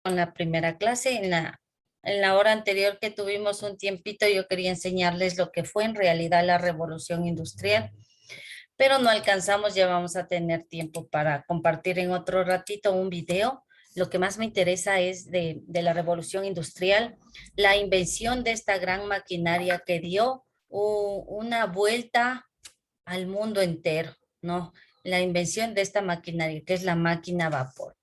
con la primera clase. En la hora anterior que tuvimos un tiempito, yo quería enseñarles lo que fue en realidad la revolución industrial, pero no alcanzamos, ya vamos a tener tiempo para compartir en otro ratito un video. Lo que más me interesa es de la revolución industrial, la invención de esta gran maquinaria que dio una vuelta al mundo entero, ¿no? La invención de esta maquinaria, que es la máquina a vapor.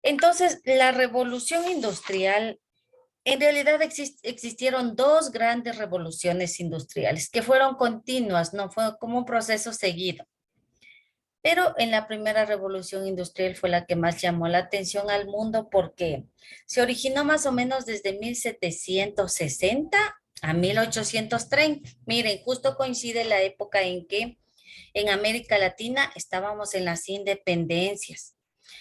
Entonces, la revolución industrial, en realidad existieron dos grandes revoluciones industriales que fueron continuas, no fue como un proceso seguido. Pero en la primera revolución industrial fue la que más llamó la atención al mundo porque se originó más o menos desde 1760 a 1830. Miren, justo coincide la época en que en América Latina estábamos en las independencias.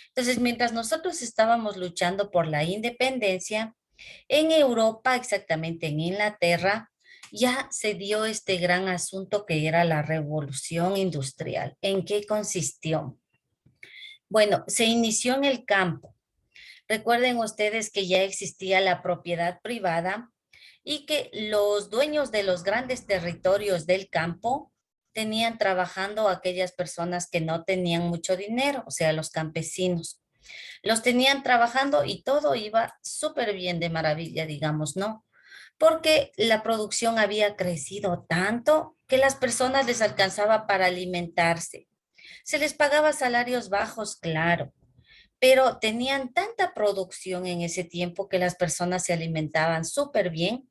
Entonces, mientras nosotros estábamos luchando por la independencia, en Europa, exactamente en Inglaterra, ya se dio este gran asunto que era la revolución industrial. ¿En qué consistió? Bueno, se inició en el campo. Recuerden ustedes que ya existía la propiedad privada y que los dueños de los grandes territorios del campo tenían trabajando a aquellas personas que no tenían mucho dinero, o sea, los campesinos. Los tenían trabajando y todo iba súper bien, de maravilla, digamos, ¿no? Porque la producción había crecido tanto que las personas les alcanzaba para alimentarse. Se les pagaba salarios bajos, claro, pero tenían tanta producción en ese tiempo que las personas se alimentaban súper bien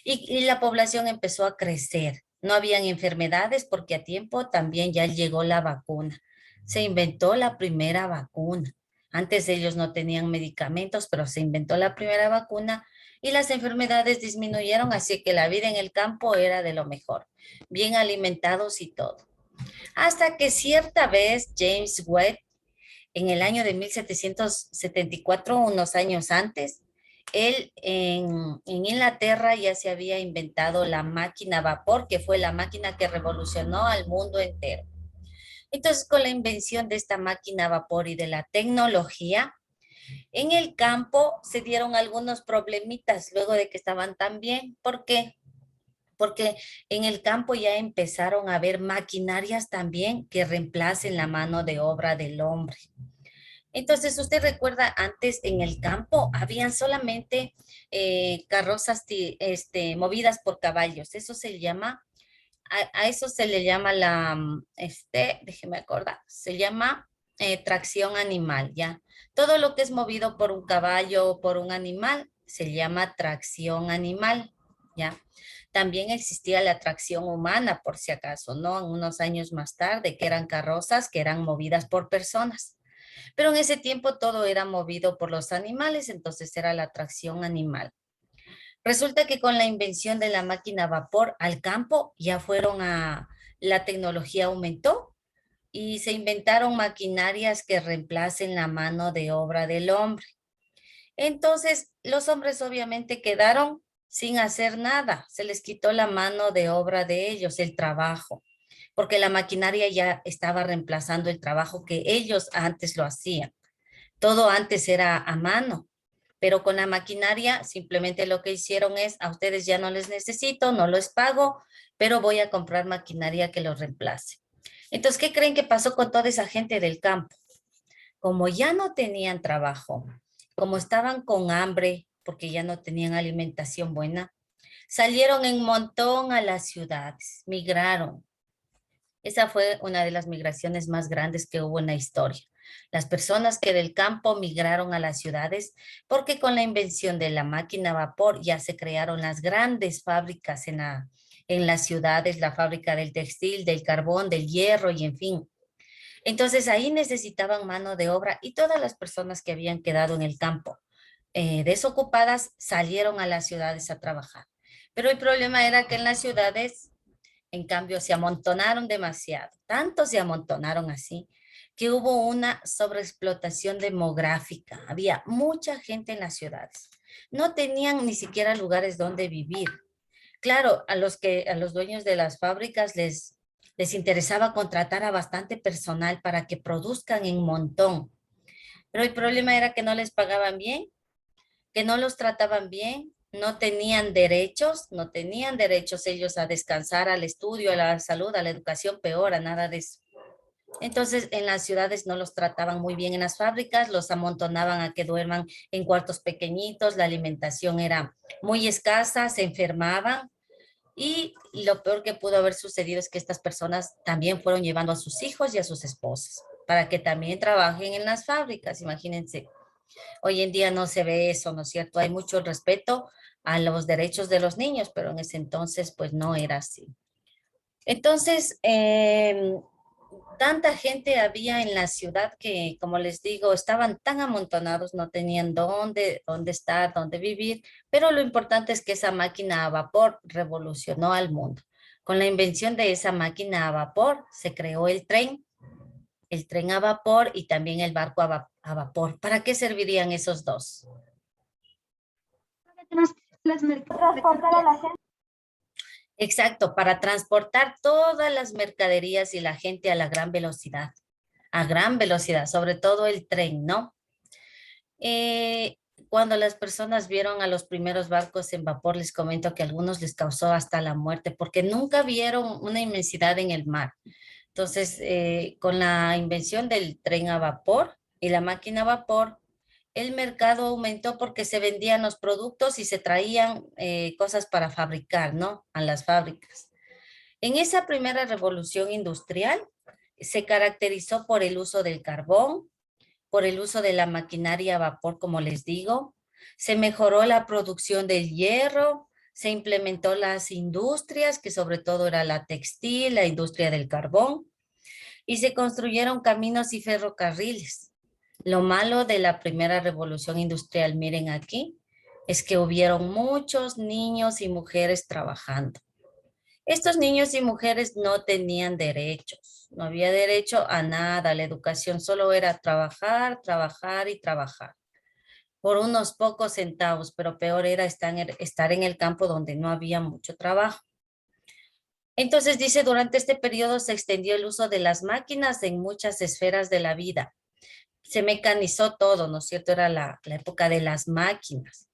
y la población empezó a crecer. No habían enfermedades porque a tiempo también ya llegó la vacuna. Se inventó la primera vacuna. Antes ellos no tenían medicamentos, pero se inventó la primera vacuna y las enfermedades disminuyeron, así que la vida en el campo era de lo mejor, bien alimentados y todo. Hasta que cierta vez James Webb, en el año de 1774, unos años antes, él en Inglaterra ya se había inventado la máquina a vapor, que fue la máquina que revolucionó al mundo entero. Entonces, con la invención de esta máquina a vapor y de la tecnología, en el campo se dieron algunos problemitas luego de que estaban tan bien. ¿Por qué? Porque en el campo ya empezaron a haber maquinarias también que reemplacen la mano de obra del hombre. Entonces, usted recuerda, antes en el campo habían solamente carrozas movidas por caballos. Eso se llama, a eso se le llama déjeme acordar, se llama tracción animal, ¿ya? Todo lo que es movido por un caballo o por un animal se llama tracción animal, ¿ya? También existía la tracción humana, por si acaso, ¿no? En unos años más tarde, que eran carrozas que eran movidas por personas. Pero en ese tiempo todo era movido por los animales, entonces era la tracción animal. Resulta que con la invención de la máquina a vapor al campo ya la tecnología aumentó y se inventaron maquinarias que reemplacen la mano de obra del hombre. Entonces los hombres obviamente quedaron sin hacer nada, se les quitó la mano de obra de ellos, el trabajo, porque la maquinaria ya estaba reemplazando el trabajo que ellos antes lo hacían. Todo antes era a mano, pero con la maquinaria simplemente lo que hicieron es, a ustedes ya no les necesito, no los pago, pero voy a comprar maquinaria que los reemplace. Entonces, ¿qué creen que pasó con toda esa gente del campo? Como ya no tenían trabajo, como estaban con hambre, porque ya no tenían alimentación buena, salieron en montón a las ciudades, migraron. Esa fue una de las migraciones más grandes que hubo en la historia. Las personas que del campo migraron a las ciudades porque con la invención de la máquina a vapor ya se crearon las grandes fábricas en las ciudades, la fábrica del textil, del carbón, del hierro y en fin. Entonces ahí necesitaban mano de obra y todas las personas que habían quedado en el campo desocupadas salieron a las ciudades a trabajar. Pero el problema era que en las ciudades en cambio, se amontonaron demasiado, tanto se amontonaron así, que hubo una sobreexplotación demográfica. Había mucha gente en las ciudades. No tenían ni siquiera lugares donde vivir. Claro, a los dueños de las fábricas les interesaba contratar a bastante personal para que produzcan en montón. Pero el problema era que no les pagaban bien, que no los trataban bien, no tenían derechos ellos a descansar, al estudio, a la salud, a la educación, peor, a nada de eso. Entonces, en las ciudades no los trataban muy bien, en las fábricas los amontonaban a que duerman en cuartos pequeñitos, la alimentación era muy escasa, se enfermaban y lo peor que pudo haber sucedido es que estas personas también fueron llevando a sus hijos y a sus esposas para que también trabajen en las fábricas, imagínense. Hoy en día no se ve eso, ¿no es cierto? Hay mucho respeto a los derechos de los niños, pero en ese entonces pues no era así. Entonces, tanta gente había en la ciudad que, como les digo, estaban tan amontonados, no tenían dónde estar, dónde vivir, pero lo importante es que esa máquina a vapor revolucionó al mundo. Con la invención de esa máquina a vapor se creó el tren a vapor y también el barco a vapor. ¿Para qué servirían esos dos? Las transportar a la gente. Exacto, para transportar todas las mercaderías y la gente a gran velocidad, sobre todo el tren, ¿no? Eh, Cuando las personas vieron a los primeros barcos en vapor, les comento que a algunos les causó hasta la muerte porque nunca vieron una inmensidad en el mar. Entonces, con la invención del tren a vapor y la máquina a vapor, el mercado aumentó porque se vendían los productos y se traían cosas para fabricar, ¿no? A las fábricas. En esa primera revolución industrial se caracterizó por el uso del carbón, por el uso de la maquinaria a vapor, como les digo. Se mejoró la producción del hierro, se implementó las industrias, que sobre todo era la textil, la industria del carbón, y se construyeron caminos y ferrocarriles. Lo malo de la primera revolución industrial, miren aquí, es que hubieron muchos niños y mujeres trabajando. Estos niños y mujeres no tenían derechos, no había derecho a nada, la educación solo era trabajar, trabajar y trabajar por unos pocos centavos, pero peor era estar en el campo donde no había mucho trabajo. Entonces dice, durante este periodo se extendió el uso de las máquinas en muchas esferas de la vida. Se mecanizó todo, ¿no es cierto? Era la época de las máquinas.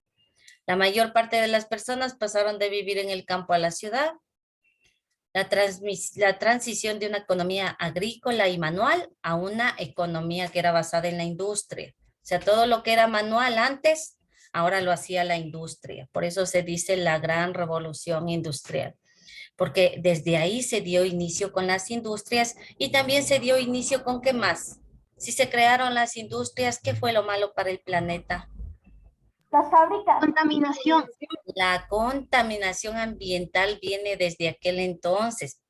La mayor parte de las personas pasaron de vivir en el campo a la ciudad. La transición de una economía agrícola y manual a una economía que era basada en la industria. O sea, todo lo que era manual antes, ahora lo hacía la industria. Por eso se dice la gran revolución industrial, porque desde ahí se dio inicio con las industrias y también se dio inicio con ¿qué más? Si se crearon las industrias, ¿qué fue lo malo para el planeta? Las fábricas. Contaminación. La contaminación ambiental viene desde aquel entonces.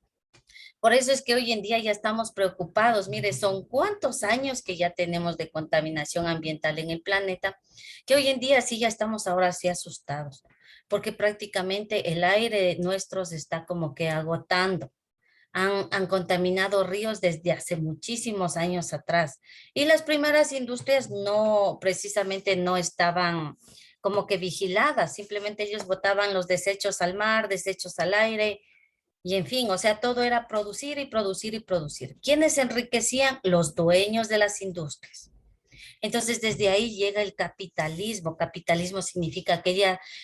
Por eso es que hoy en día ya estamos preocupados. Mire, son cuántos años que ya tenemos de contaminación ambiental en el planeta, que hoy en día sí ya estamos ahora sí asustados, porque prácticamente el aire nuestro se está como que agotando. Han contaminado ríos desde hace muchísimos años atrás. Y las primeras industrias no, precisamente no estaban como que vigiladas, simplemente ellos botaban los desechos al mar, desechos al aire, y en fin, o sea, todo era producir y producir y producir. ¿Quiénes se enriquecían? Los dueños de las industrias. Entonces, desde ahí llega el capitalismo. Capitalismo significa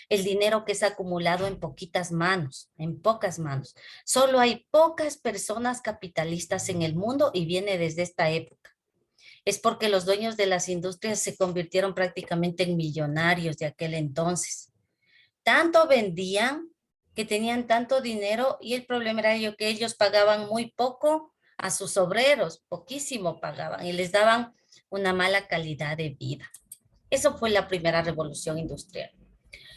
el dinero que es acumulado en poquitas manos, en pocas manos. Solo hay pocas personas capitalistas en el mundo y viene desde esta época. Es porque los dueños de las industrias se convirtieron prácticamente en millonarios de aquel entonces. Tanto vendían que tenían tanto dinero y el problema era que ellos pagaban muy poco a sus obreros, poquísimo pagaban y les daban una mala calidad de vida. Eso fue la primera revolución industrial.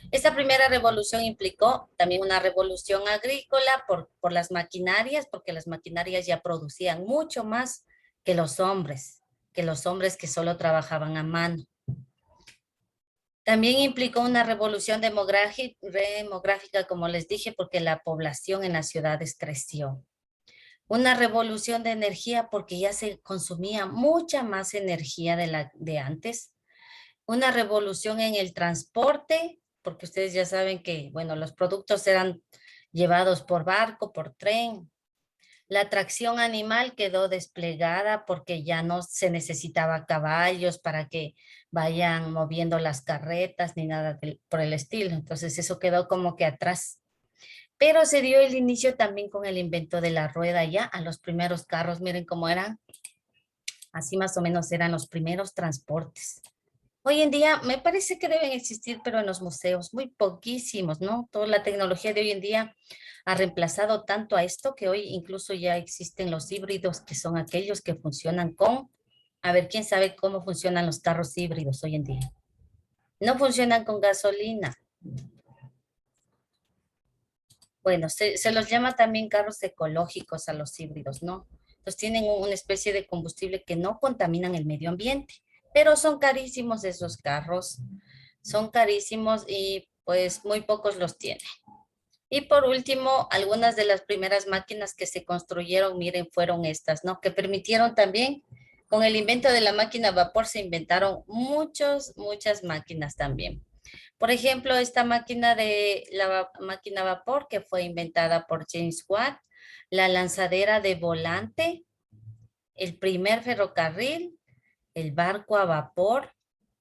Esta primera revolución implicó también una revolución agrícola por las maquinarias, porque las maquinarias ya producían mucho más que los hombres que solo trabajaban a mano. También implicó una revolución demográfica, como les dije, porque la población en las ciudades creció. Una revolución de energía porque ya se consumía mucha más energía de antes. Una revolución en el transporte, porque ustedes ya saben que, bueno, los productos eran llevados por barco, por tren. La tracción animal quedó desplegada porque ya no se necesitaba caballos para que vayan moviendo las carretas ni nada por el estilo. Entonces eso quedó como que atrás. Pero se dio el inicio también con el invento de la rueda ya a los primeros carros. Miren cómo eran. Así más o menos eran los primeros transportes. Hoy en día me parece que deben existir, pero en los museos, muy poquísimos, ¿no? Toda la tecnología de hoy en día ha reemplazado tanto a esto que hoy incluso ya existen los híbridos, que son aquellos que funcionan con, a ver, ¿quién sabe cómo funcionan los carros híbridos hoy en día? No funcionan con gasolina. Bueno, se los llama también carros ecológicos a los híbridos, ¿no? Entonces tienen una especie de combustible que no contaminan el medio ambiente, pero son carísimos esos carros, son carísimos y pues muy pocos los tienen. Y por último, algunas de las primeras máquinas que se construyeron, miren, fueron estas, ¿no? Que permitieron también, con el invento de la máquina a vapor, se inventaron muchas máquinas también. Por ejemplo, esta máquina de la máquina a vapor que fue inventada por James Watt, la lanzadera de volante, el primer ferrocarril, el barco a vapor,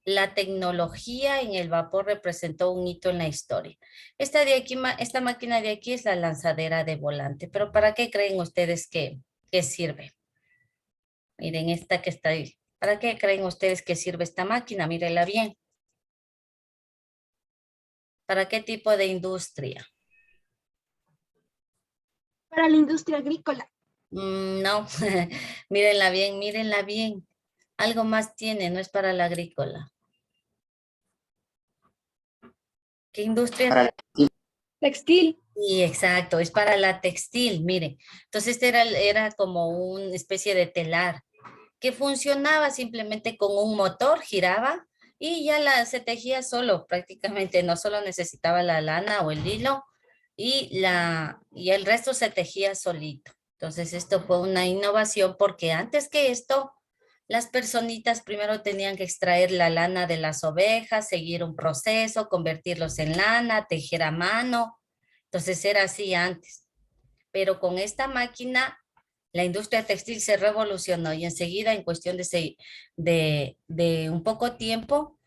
la tecnología en el vapor representó un hito en la historia. Esta máquina de aquí es la lanzadera de volante, pero ¿para qué creen ustedes que sirve? Miren esta que está ahí. ¿Para qué creen ustedes que sirve esta máquina? Mírenla bien. ¿Para qué tipo de industria? Para la industria agrícola. No, mírenla bien, mírenla bien. Algo más tiene, no es para la agrícola. ¿Qué industria? Para Textil. Sí, exacto, es para la textil, miren. Entonces este era como una especie de telar que funcionaba simplemente con un motor, giraba y ya se tejía solo prácticamente, no solo necesitaba la lana o el hilo y el resto se tejía solito. Entonces esto fue una innovación porque antes que esto, las personitas primero tenían que extraer la lana de las ovejas, seguir un proceso, convertirlos en lana, tejer a mano. Entonces era así antes. Pero con esta máquina, la industria textil se revolucionó y enseguida, en cuestión de un poco tiempo,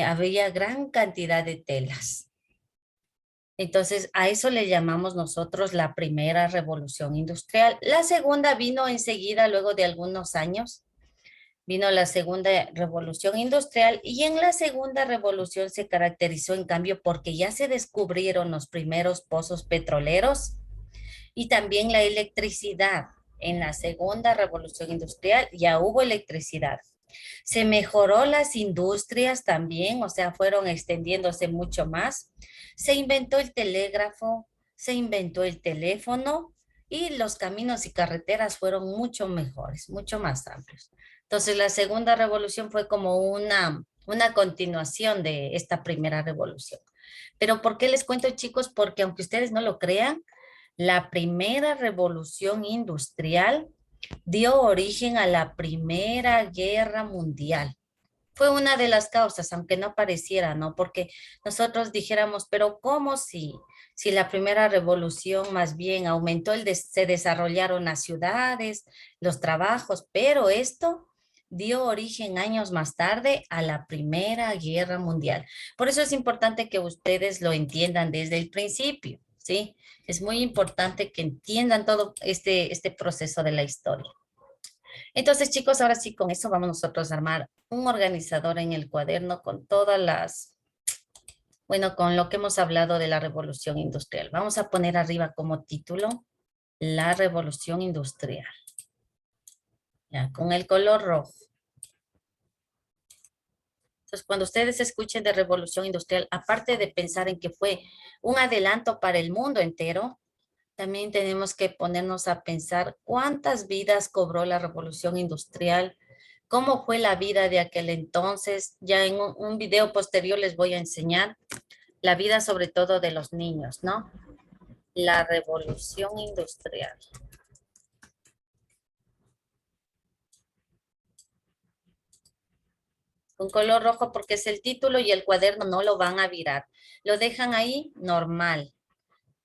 había gran cantidad de telas. Entonces, a eso le llamamos nosotros la primera revolución industrial. La segunda vino enseguida, luego de algunos años, vino la segunda revolución industrial y en la segunda revolución se caracterizó en cambio porque ya se descubrieron los primeros pozos petroleros y también la electricidad. En la segunda revolución industrial ya hubo electricidad. Se mejoró las industrias también, o sea, fueron extendiéndose mucho más. Se inventó el telégrafo, se inventó el teléfono y los caminos y carreteras fueron mucho mejores, mucho más amplios. Entonces, la segunda revolución fue como una continuación de esta primera revolución. Pero ¿por qué les cuento, chicos? Porque aunque ustedes no lo crean, la primera revolución industrial dio origen a la Primera Guerra Mundial. Fue una de las causas, aunque no pareciera, ¿no? Porque nosotros dijéramos, pero ¿cómo si la primera revolución más bien aumentó se desarrollaron las ciudades, los trabajos, pero esto dio origen años más tarde a la Primera Guerra Mundial. Por eso es importante que ustedes lo entiendan desde el principio, ¿sí? Es muy importante que entiendan todo este proceso de la historia. Entonces, chicos, ahora sí, con eso vamos nosotros a armar un organizador en el cuaderno con todas bueno, con lo que hemos hablado de la revolución industrial. Vamos a poner arriba como título, la revolución industrial. Ya, con el color rojo. Entonces, cuando ustedes escuchen de revolución industrial, aparte de pensar en que fue un adelanto para el mundo entero, también tenemos que ponernos a pensar cuántas vidas cobró la revolución industrial, cómo fue la vida de aquel entonces. Ya en un video posterior les voy a enseñar la vida sobre todo de los niños, ¿no? La revolución industrial. Con color rojo porque es el título y el cuaderno no lo van a virar. Lo dejan ahí normal.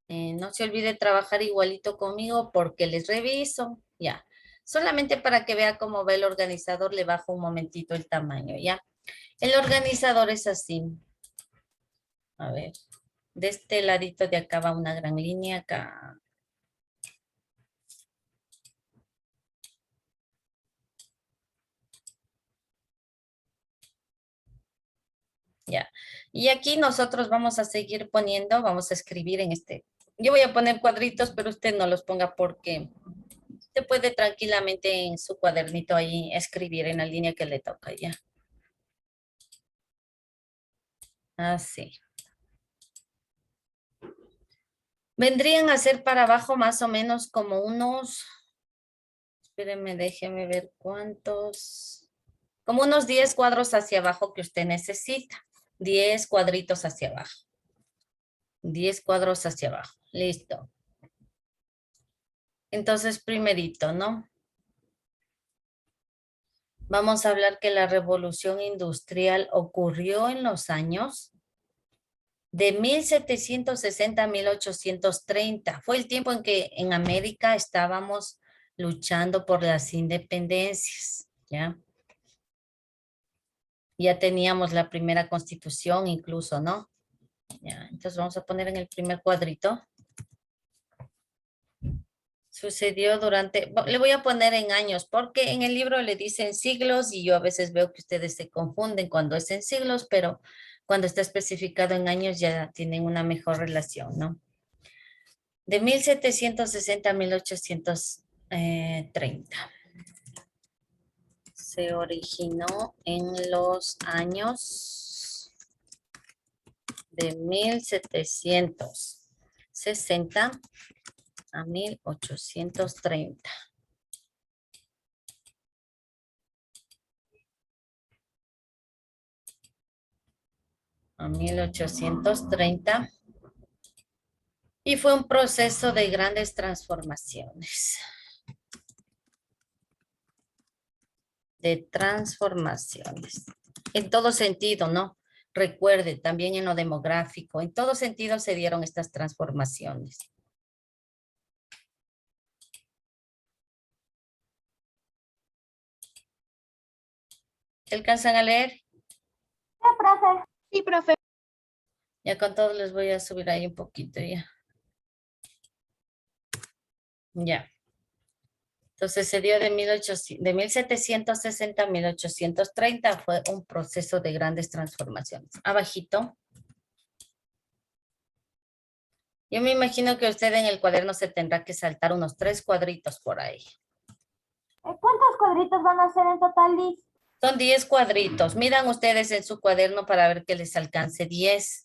No se olvide trabajar igualito conmigo porque les reviso. Ya. Solamente para que vea cómo ve el organizador, le bajo un momentito el tamaño, ¿ya? El organizador es así. A ver, de este ladito de acá va una gran línea acá. Ya. Y aquí nosotros vamos a seguir poniendo, vamos a escribir en este. Yo voy a poner cuadritos, pero usted no los ponga porque usted puede tranquilamente en su cuadernito ahí escribir en la línea que le toca, ya. Así. Vendrían a ser para abajo más o menos como unos, espérenme, déjeme ver cuántos, como unos 10 cuadros hacia abajo que usted necesita. 10 cuadritos hacia abajo. 10 cuadros hacia abajo. Listo. Entonces, primerito, ¿no? Vamos a hablar que la revolución industrial ocurrió en los años de 1760 a 1830. Fue el tiempo en que en América estábamos luchando por las independencias, ¿ya? Ya teníamos la primera constitución incluso, ¿no? Ya, entonces vamos a poner en el primer cuadrito. Sucedió durante, le voy a poner en años, porque en el libro le dicen siglos y yo a veces veo que ustedes se confunden cuando es en siglos, pero cuando está especificado en años ya tienen una mejor relación, ¿no? De 1760 a 1830. Se originó en los años de 1760 a 1830. A 1830. Y fue un proceso de grandes transformaciones. De transformaciones. En todo sentido, ¿no? Recuerde, también en lo demográfico, en todo sentido se dieron estas transformaciones. ¿Se alcanzan a leer? Sí, profe. Sí, profe. Ya con todos les voy a subir ahí un poquito ya. Ya. Entonces se dio de 1760 a 1830, fue un proceso de grandes transformaciones. Abajito. Yo me imagino que usted en el cuaderno se tendrá que saltar unos 3 cuadritos por ahí. ¿Cuántos cuadritos van a ser en total, Liz? Son 10 cuadritos. Miran ustedes en su cuaderno para ver que les alcance 10.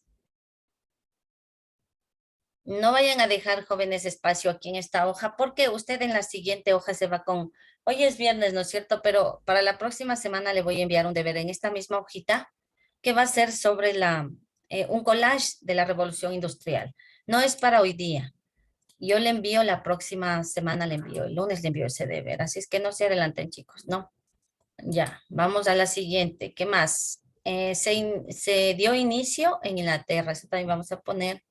No vayan a dejar, jóvenes, espacio aquí en esta hoja, porque usted en la siguiente hoja se va con, hoy es viernes, ¿no es cierto? Pero para la próxima semana le voy a enviar un deber en esta misma hojita, que va a ser sobre un collage de la revolución industrial. No es para hoy día. Yo le envío la próxima semana, le envío, el lunes le envío ese deber. Así es que no se adelanten, chicos, ¿no? Ya, vamos a la siguiente. ¿Qué más? Se dio inicio en Inglaterra. Eso también vamos a poner.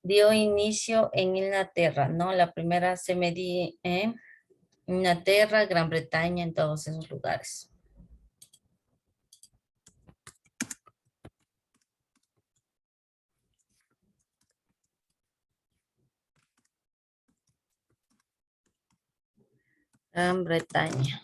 Dio inicio en Inglaterra, ¿no? La primera se me di en Inglaterra, Gran Bretaña, en todos esos lugares. Gran Bretaña.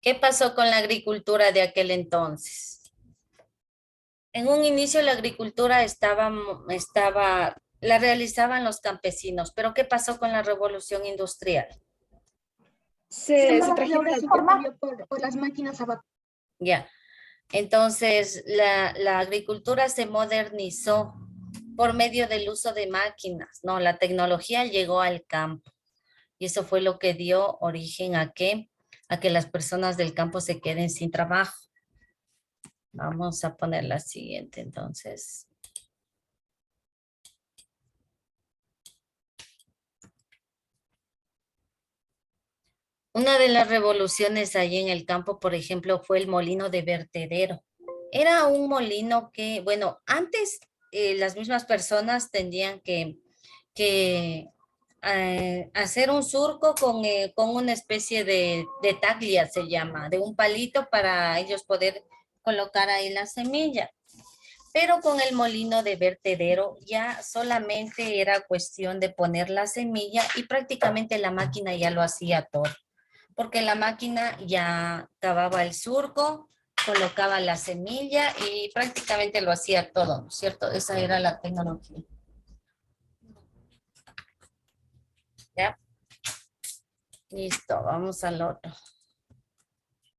¿Qué pasó con la agricultura de aquel entonces? En un inicio la agricultura la realizaban los campesinos, pero ¿qué pasó con la revolución industrial? Se trajeron el cambio por las máquinas a vapor. Ya, entonces la agricultura se modernizó por medio del uso de máquinas, ¿no? La tecnología llegó al campo. Y eso fue lo que dio origen a que las personas del campo se queden sin trabajo. Vamos a poner la siguiente entonces. Una de las revoluciones allí en el campo, por ejemplo, fue el molino de vertedero. Era un molino que, bueno, antes las mismas personas tendrían que hacer un surco con una especie de taglia, se llama, de un palito para ellos poder colocar ahí la semilla. Pero con el molino de vertedero ya solamente era cuestión de poner la semilla y prácticamente la máquina ya lo hacía todo, porque la máquina ya cavaba el surco, colocaba la semilla y prácticamente lo hacía todo, ¿no es cierto? Esa era la tecnología. ¿Ya? Listo, vamos al otro.